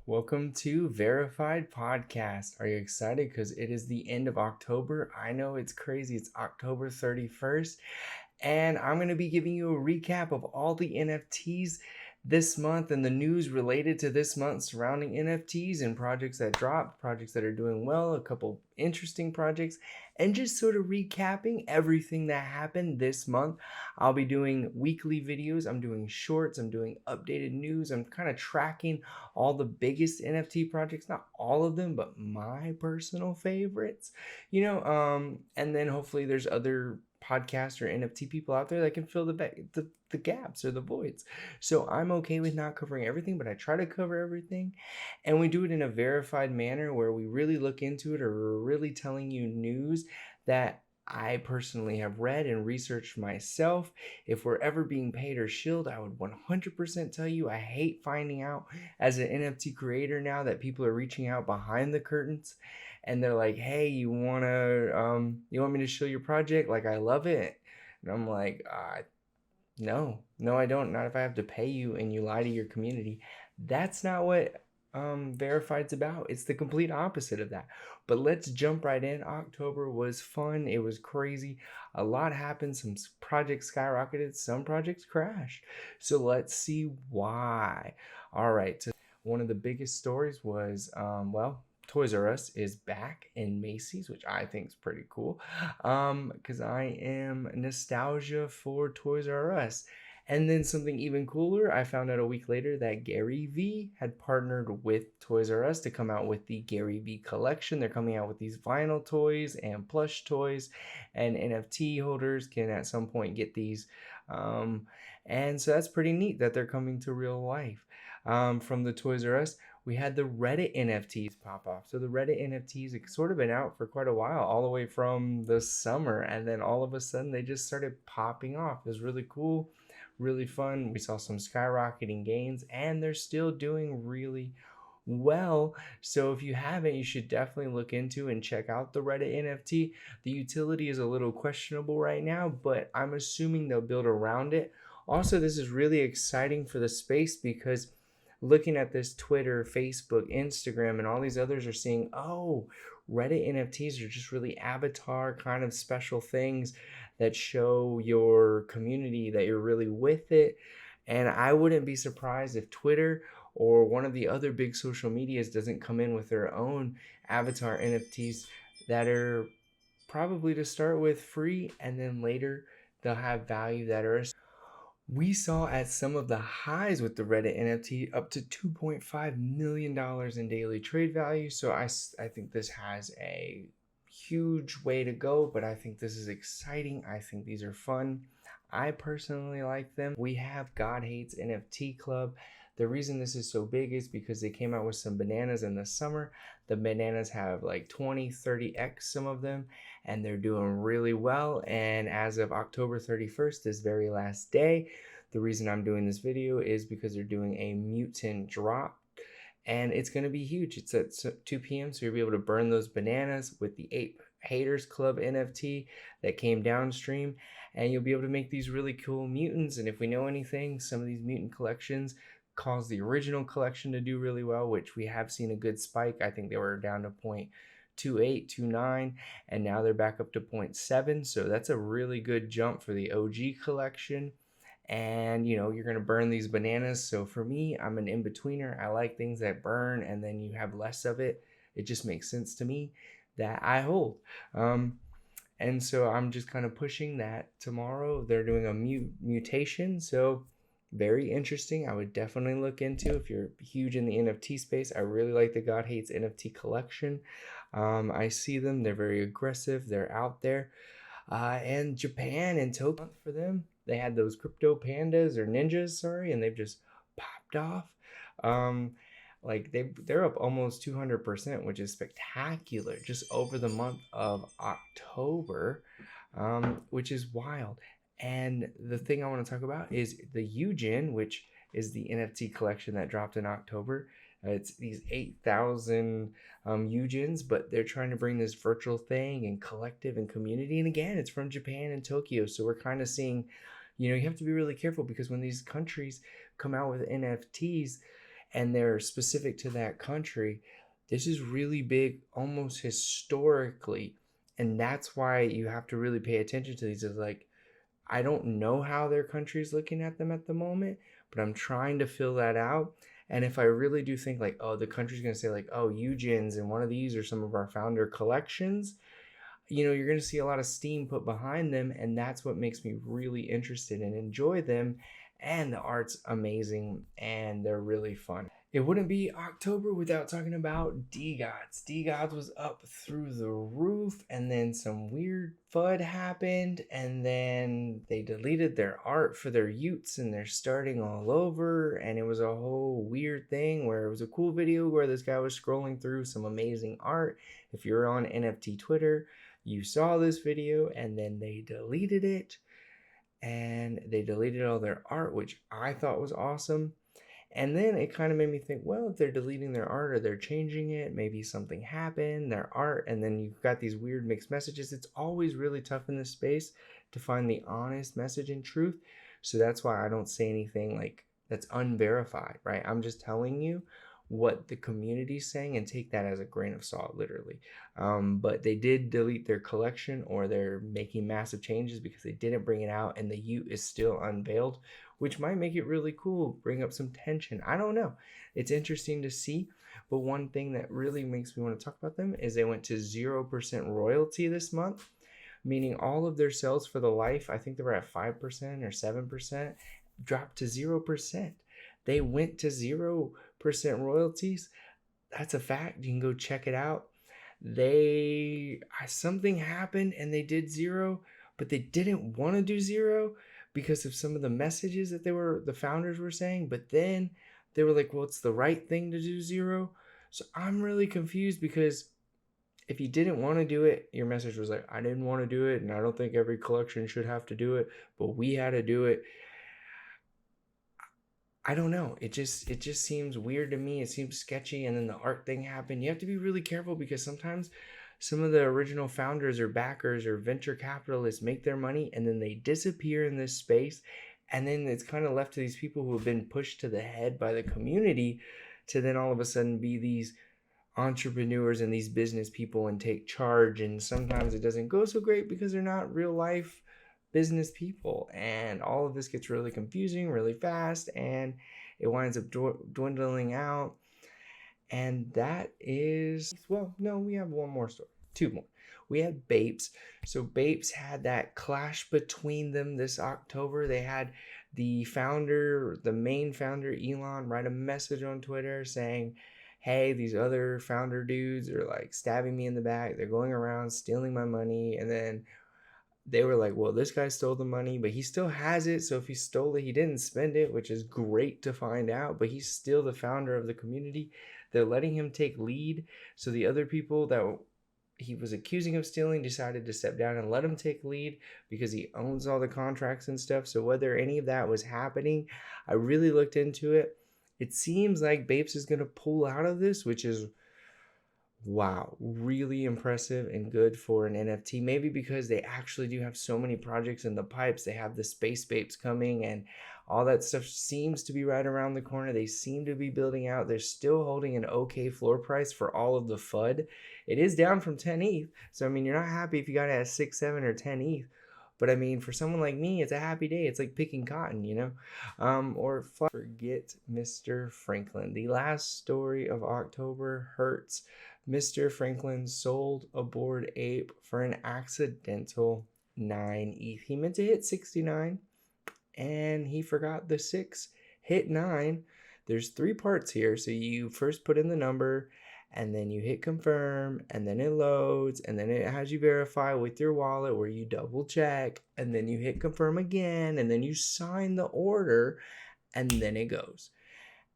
Welcome to Verified Podcast. Are you excited? Because it is the end of October. I know it's crazy. It's October 31st. And I'm going to be giving you a recap of all the NFTs this month and the news related to this month surrounding NFTs and projects that dropped, projects that are doing well, a couple interesting projects, and just sort of recapping everything that happened this month. I'll be doing weekly videos, I'm doing shorts, I'm doing updated news, I'm kind of tracking all the biggest NFT projects, not all of them, but my personal favorites, and then hopefully there's other podcasts or NFT people out there that can fill the gaps or the voids. So I'm okay with not covering everything, but I try to cover everything. And we do it in a verified manner where we really look into it, or we're really telling you news that I personally have read and researched myself. If we're ever being paid or shilled, I would 100% tell you I hate finding out as an NFT creator now that people are reaching out behind the curtains and they're like, hey, you want me to show your project? Like, I love it. And I'm like, no, I don't. Not if I have to pay you and you lie to your community. That's not what Verified's about. It's the complete opposite of that. But let's jump right in. October was fun. It was crazy. A lot happened. Some projects skyrocketed. Some projects crashed. So let's see why. All right. So one of the biggest stories was, Toys R Us is back in Macy's, which I think is pretty cool, because I am nostalgia for Toys R Us. And then something even cooler, I found out a week later that Gary Vee had partnered with Toys R Us to come out with the Gary Vee collection. They're coming out with these vinyl toys and plush toys, and NFT holders can at some point get these. And so that's pretty neat that they're coming to real life. From the Toys R Us, we had the Reddit NFTs pop off. So the Reddit NFTs have sort of been out for quite a while, all the way from the summer. And then all of a sudden they just started popping off. It was really cool, really fun. We saw some skyrocketing gains and they're still doing really well. So if you haven't, you should definitely look into and check out the Reddit NFT. The utility is a little questionable right now, but I'm assuming they'll build around it. Also, this is really exciting for the space because looking at this Twitter, Facebook, Instagram, and all these others are seeing, oh, Reddit NFTs are just really avatar kind of special things that show your community that you're really with it. And I wouldn't be surprised if Twitter or one of the other big social medias doesn't come in with their own avatar NFTs that are probably to start with free, and then later they'll have value that are. We saw at some of the highs with the Reddit NFT up to $2.5 million in daily trade value. So I think this has a huge way to go, but I think this is exciting. I think these are fun. I personally like them. We have God Hates NFT Club. The reason this is so big is because they came out with some bananas in the summer. The bananas have like 20, 30x some of them, and they're doing really well. And as of October 31st, this very last day, the reason I'm doing this video is because they're doing a mutant drop. And it's going to be huge. It's at 2 p.m. So you'll be able to burn those bananas with the Ape Haters Club NFT that came downstream. And you'll be able to make these really cool mutants. And if we know anything, some of these mutant collections caused the original collection to do really well, which we have seen a good spike. I think they were down to 0.28, 0.29, and now they're back up to 0.7. So that's a really good jump for the OG collection. And you're going to burn these bananas. So for me, I'm an in-betweener. I like things that burn and then you have less of it. It just makes sense to me that I hold. And so I'm just kind of pushing that. Tomorrow they're doing a mutation. So very interesting. I would definitely look into if you're huge in the NFT space. I really like the God Hates NFT collection. I see them. They're very aggressive. They're out there. And Japan and Tokyo for them. They had those crypto pandas or ninjas, sorry, and they've just popped off. They're up almost 200%, which is spectacular just over the month of October, which is wild. And the thing I want to talk about is the Yugin, which is the NFT collection that dropped in October. It's these 8,000 Yugins, but they're trying to bring this virtual thing and collective and community. And again, it's from Japan and Tokyo. So we're kind of seeing, you have to be really careful because when these countries come out with NFTs, and they're specific to that country. This is really big, almost historically. And that's why you have to really pay attention to these. Is like, I don't know how their country's looking at them at the moment, but I'm trying to fill that out. And if I really do think like, oh, the country's going to say like, oh, Yugins and one of these are some of our founder collections, you're going to see a lot of steam put behind them. And that's what makes me really interested and enjoy them. And the art's amazing and they're really fun. It wouldn't be October without talking about Degods. Degods was up through the roof, and then some weird FUD happened, and then they deleted their art for their Utes, and they're starting all over, and it was a whole weird thing where it was a cool video where this guy was scrolling through some amazing art. If you're on NFT Twitter, you saw this video, and then they deleted it, and they deleted all their art, which I thought was awesome. And then it kind of made me think, well, if they're deleting their art or they're changing it, maybe something happened, their art, and then you've got these weird mixed messages. It's always really tough in this space to find the honest message and truth. So that's why I don't say anything like that's unverified, right? I'm just telling you what the community's saying and take that as a grain of salt, literally. But they did delete their collection, or they're making massive changes because they didn't bring it out, and the Ute is still unveiled, which might make it really cool, bring up some tension. I don't know. It's interesting to see. But one thing that really makes me want to talk about them is they went to 0% royalty this month, meaning all of their sales for the life, I think they were at 5% or 7%, dropped to 0%. They went to 0% royalties. That's a fact. You can go check it out. Something happened and they did 0, but they didn't want to do 0 because of some of the messages that the founders were saying. But then they were like, well, it's the right thing to do 0. So I'm really confused, because if you didn't want to do it, your message was like, I didn't want to do it, and I don't think every collection should have to do it, but we had to do it. I don't know. It just seems weird to me. It seems sketchy. And then the art thing happened. You have to be really careful, because sometimes some of the original founders or backers or venture capitalists make their money and then they disappear in this space. And then it's kind of left to these people who have been pushed to the head by the community to then all of a sudden be these entrepreneurs and these business people and take charge. And sometimes it doesn't go so great because they're not real life business people, and all of this gets really confusing really fast, and it winds up dwindling out. And that is, well, no, we have one more story, 2 more. We had Bapes. So Bapes had that clash between them this October. They had the main founder, Elon, write a message on Twitter saying, hey, these other founder dudes are like stabbing me in the back, they're going around stealing my money. And then they were like, well, this guy stole the money, but he still has it. So if he stole it, he didn't spend it, which is great to find out. But he's still the founder of the community. They're letting him take lead. So the other people that he was accusing of stealing decided to step down and let him take lead, because he owns all the contracts and stuff. So whether any of that was happening, I really looked into it. It seems like Bapes is going to pull out of this, which is, wow, really impressive and good for an NFT. Maybe because they actually do have so many projects in the pipes. They have the Space Bapes coming, and all that stuff seems to be right around the corner. They seem to be building out. They're still holding an okay floor price for all of the FUD. It is down from 10 ETH. So, I mean, you're not happy if you got it at 6, 7, or 10 ETH. But I mean, for someone like me, it's a happy day. It's like picking cotton, Forget Mr. Franklin. The last story of October hurts. Mr. Franklin sold a Bored Ape for an accidental 9 ETH. He meant to hit 69, and he forgot the 6, hit 9. There's 3 parts here. So you first put in the number, and then you hit confirm, and then it loads, and then it has you verify with your wallet where you double check, and then you hit confirm again, and then you sign the order, and then it goes.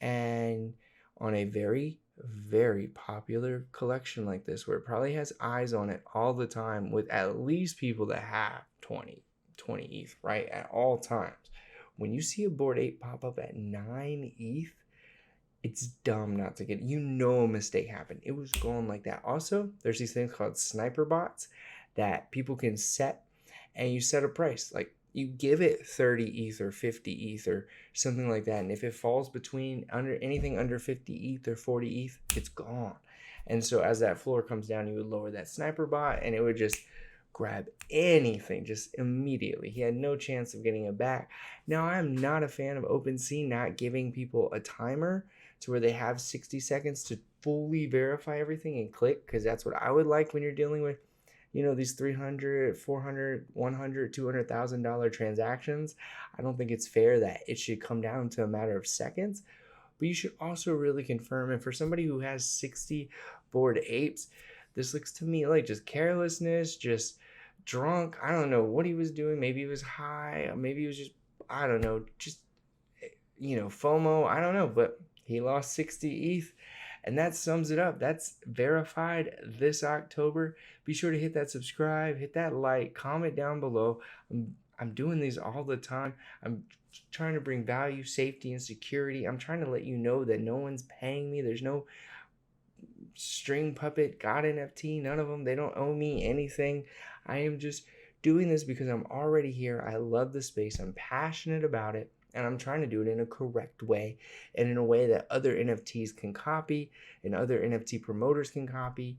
And on a very, very popular collection like this, where it probably has eyes on it all the time, with at least people that have 20 ETH, right, at all times, when you see a Bored Ape pop up at 9 ETH, it's dumb not to get it. A mistake happened. It was going like that. Also, there's these things called sniper bots that people can set, and you set a price. Like, you give it 30 ETH or 50 ETH or something like that. And if it falls between anything under 50 ETH or 40 ETH, it's gone. And so as that floor comes down, you would lower that sniper bot and it would just grab anything just immediately. He had no chance of getting it back. Now, I'm not a fan of OpenSea not giving people a timer to where they have 60 seconds to fully verify everything and click, because that's what I would like when you're dealing with, you know, these 300, 400, 100, $200,000 transactions. I don't think it's fair that it should come down to a matter of seconds. But you should also really confirm. And for somebody who has 60 Bored Apes, this looks to me like just carelessness, just drunk. I don't know what he was doing. Maybe he was high. Maybe he was just, I don't know, just, you know, FOMO. I don't know. But he lost 60 ETH. And that sums it up. That's verified this October. Be sure to hit that subscribe, hit that like, comment down below. I'm doing these all the time. I'm trying to bring value, safety, and security. I'm trying to let you know that no one's paying me. There's no string puppet, God NFT, none of them. They don't owe me anything. I am just doing this because I'm already here. I love the space. I'm passionate about it. And I'm trying to do it in a correct way and in a way that other NFTs can copy and other NFT promoters can copy.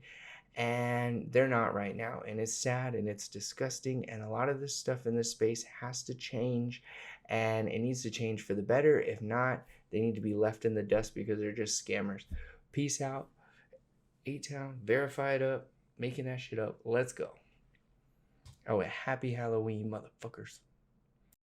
And they're not right now. And it's sad and it's disgusting. And a lot of this stuff in this space has to change. And it needs to change for the better. If not, they need to be left in the dust because they're just scammers. Peace out. A-Town, verify it up, making that shit up. Let's go. Oh, and happy Halloween, motherfuckers.